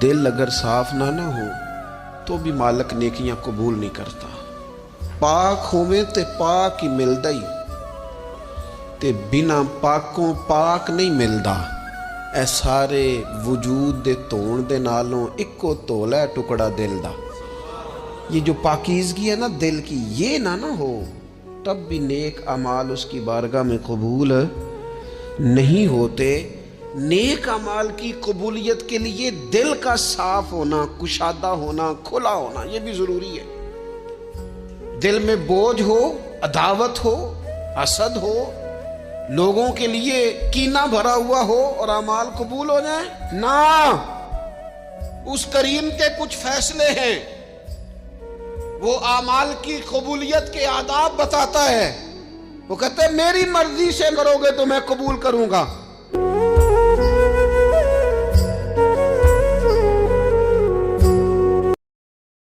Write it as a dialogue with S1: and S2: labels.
S1: दिल अगर साफ ना हो तो भी मालक नेकियां कबूल नहीं करता। पाक होवे ते पाक ही मिलदा ही, ते बिना पाकों पाक नहीं मिलदा। ए सारे वजूद दे धोण दे नालों इक्को धोला टुकड़ा दिल दा। ये जो पाकीज़गी है ना दिल की, ये ना हो तब भी नेक अमाल उसकी बारगाह में कबूल नहीं होते। नेक अमाल की कबूलियत के लिए दिल का साफ होना, कुशादा होना, खुला होना, ये भी जरूरी है। दिल में बोझ हो, अदावत हो, हसद हो, लोगों के लिए कीना भरा हुआ हो और अमाल कबूल हो जाए ना। उस करीम के कुछ फैसले हैं, वो अमाल की कबूलियत के आदाब बताता है। वो कहते हैं मेरी मर्जी से करोगे तो मैं कबूल करूंगा,